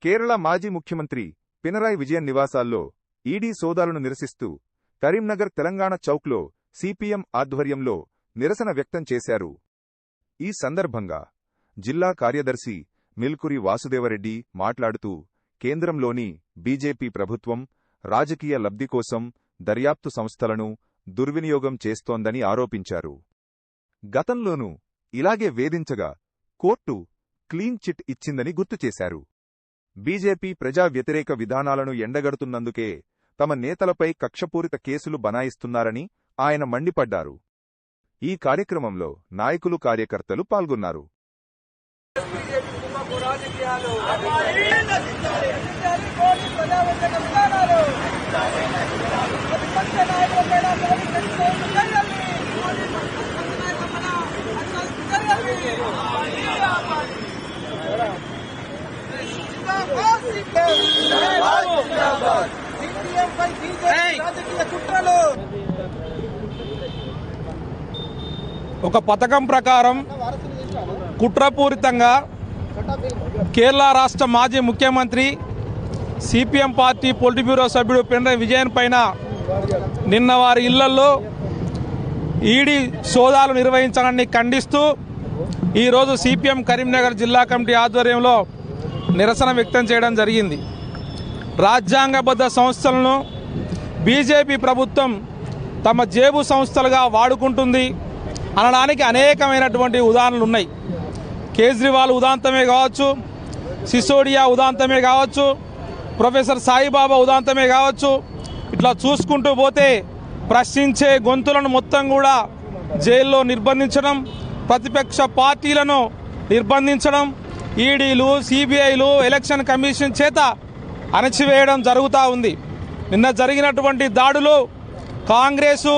కేరళ మాజీ ముఖ్యమంత్రి పినరాయి విజయన్ నివాసాల్లో ఈడీ సోదాలను నిరసిస్తూ కరీంనగర్ తెలంగాణ చౌక్లో సిపిఎం ఆధ్వర్యంలో నిరసన వ్యక్తం చేశారు. ఈ సందర్భంగా జిల్లా కార్యదర్శి మిల్కురి వాసుదేవరెడ్డి మాట్లాడుతూ కేంద్రంలోని బీజేపీ ప్రభుత్వం రాజకీయ లబ్ధి కోసం దర్యాప్తు సంస్థలను దుర్వినియోగం చేస్తోందని ఆరోపించారు. గతంలోనూ ఇలాగే వేధించగా కోర్టు క్లీన్ చిట్ ఇచ్చిందని గుర్తుచేశారు. బీజేపీ ప్రజా వ్యతిరేక విధానాలను ఎండగడుతున్నందుకే తమ నేతలపై కక్షపూరిత కేసులు బనాయిస్తున్నారని ఆయన మండిపడ్డారు. ఈ కార్యక్రమంలో నాయకులు కార్యకర్తలు పాల్గొన్నారు. ఒక పథకం ప్రకారం కుట్రపూరితంగా కేరళ రాష్ట్ర మాజీ ముఖ్యమంత్రి సిపిఎం పార్టీ పొలిట్ బ్యూరో సభ్యుడు పినరాయి విజయన్ పైన నిన్న వారి ఇళ్లలో ఈడీ సోదాలు నిర్వహించాలని ఖండిస్తూ ఈరోజు సిపిఎం కరీంనగర్ జిల్లా కమిటీ ఆధ్వర్యంలో నిరసన వ్యక్తం చేయడం జరిగింది. రాజ్యాంగబద్ధ సంస్థలను బీజేపీ ప్రభుత్వం తమ జేబు సంస్థలుగా వాడుకుంటుంది అనడానికి అనేకమైనటువంటి ఉదాహరణలు ఉన్నాయి. కేజ్రీవాల్ ఉదాంతమే కావచ్చు, సిసోడియా ఉదాంతమే కావచ్చు, ప్రొఫెసర్ సాయిబాబా ఉదాంతమే కావచ్చు. ఇట్లా చూసుకుంటూ పోతే ప్రశ్నించే గొంతులను మొత్తం కూడా జైల్లో నిర్బంధించడం, ప్రతిపక్ష పార్టీలను నిర్బంధించడం, ఈడీలు, సిబిఐలు, ఎలక్షన్ కమిషన్ చేత అణచివేయడం జరుగుతూ ఉంది. నిన్న జరిగినటువంటి దాడులు కాంగ్రెసు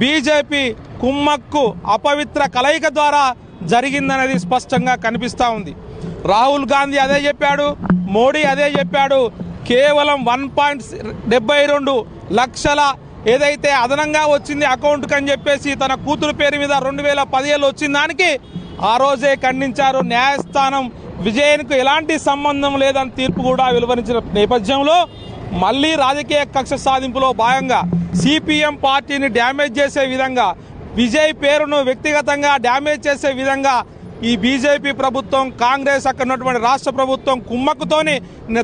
బీజేపీ కుమ్మక్కు అపవిత్ర కలయిక ద్వారా జరిగిందనేది స్పష్టంగా కనిపిస్తూ ఉంది. రాహుల్ గాంధీ అదే చెప్పాడు, మోడీ అదే చెప్పాడు. కేవలం 1.72 లక్షల ఏదైతే అదనంగా వచ్చింది అకౌంట్కి అని చెప్పేసి తన కూతురు పేరు మీద 2017 వచ్చిన దానికి ఆ రోజే ఖండించారు. న్యాయస్థానం విజయన్కు ఎలాంటి సంబంధం లేదని తీర్పు కూడా వెలువరించిన నేపథ్యంలో మళ్లీ రాజకీయ కక్ష సాధింపులో భాగంగా సిపిఎం పార్టీని డ్యామేజ్ చేసే విధంగా, విజయ్ పేరును వ్యక్తిగతంగా డ్యామేజ్ చేసే విధంగా ఈ బీజేపీ ప్రభుత్వం, కాంగ్రెస్ అక్కడ ఉన్నటువంటి రాష్ట్ర ప్రభుత్వం కుమ్మక్కుతోని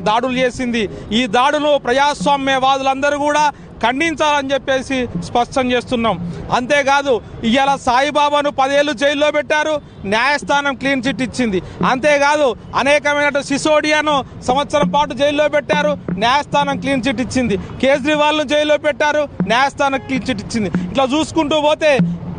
దాడులు చేసింది. ఈ దాడులు ప్రజాస్వామ్యవాదులందరూ కూడా ఖండించాలని చెప్పేసి స్పష్టం చేస్తున్నాం. అంతేకాదు ఇవాళ సాయిబాబాను 10 ఏళ్లు జైల్లో పెట్టారు, న్యాయస్థానం క్లీన్ చిట్ ఇచ్చింది. అంతేకాదు అనేకమైన సిసోడియాను సంవత్సరం పాటు జైల్లో పెట్టారు, న్యాయస్థానం క్లీన్ చిట్ ఇచ్చింది. కేజ్రీవాల్ను జైల్లో పెట్టారు, న్యాయస్థానం క్లీన్ చిట్ ఇచ్చింది. ఇట్లా చూసుకుంటూ పోతే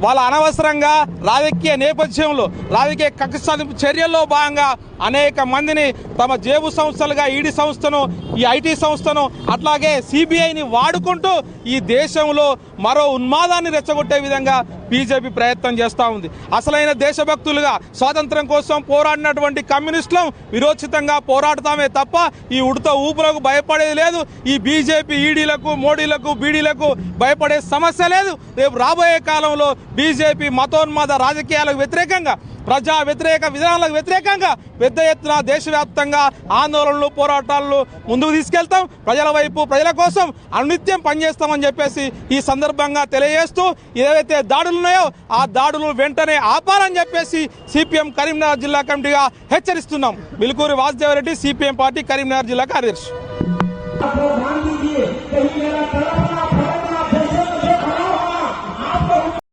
వాళ్ళ అనవసరంగా రాజకీయ నేపథ్యంలో రాజకీయ కక్ష సాధింపు చర్యల్లో భాగంగా అనేక మందిని తమ జేబు సంస్థలుగా ఈడీ సంస్థను, ఈ ఐటీ సంస్థను, అట్లాగే సిబిఐని వాడుకుంటూ ఈ దేశంలో మరో ఉన్మాదాన్ని రెచ్చగొట్టే విధంగా బీజేపీ ప్రయత్నం చేస్తూ ఉంది. అసలైన దేశభక్తులుగా స్వాతంత్రం కోసం పోరాడినటువంటి కమ్యూనిస్టులం విరోచితంగా పోరాడతామే తప్ప ఈ ఉడత ఊపులకు భయపడేది లేదు. ఈ బీజేపీ ఈడీలకు, మోడీలకు, బీడీలకు భయపడే సమస్య లేదు. రేపు రాబోయే కాలంలో బీజేపీ మతోన్మాద రాజకీయాలకు వ్యతిరేకంగా, ప్రజా వ్యతిరేక విధానాలకు వ్యతిరేకంగా పెద్ద ఎత్తున దేశవ్యాప్తంగా ఆందోళనలు, పోరాటాలను ముందుకు తీసుకెళ్తాం. ప్రజల వైపు, ప్రజల కోసం అనునిత్యం పనిచేస్తామని చెప్పేసి ఈ సందర్భంగా తెలియజేస్తూ ఏవైతే దాడులు ఉన్నాయో ఆ దాడులు వెంటనే ఆపాలని చెప్పేసి సిపిఎం కరీంనగర్ జిల్లా కమిటీగా హెచ్చరిస్తున్నాం. మిల్కూరి వాసుదేవరెడ్డి, సిపిఎం పార్టీ కరీంనగర్ జిల్లా కార్యదర్శి.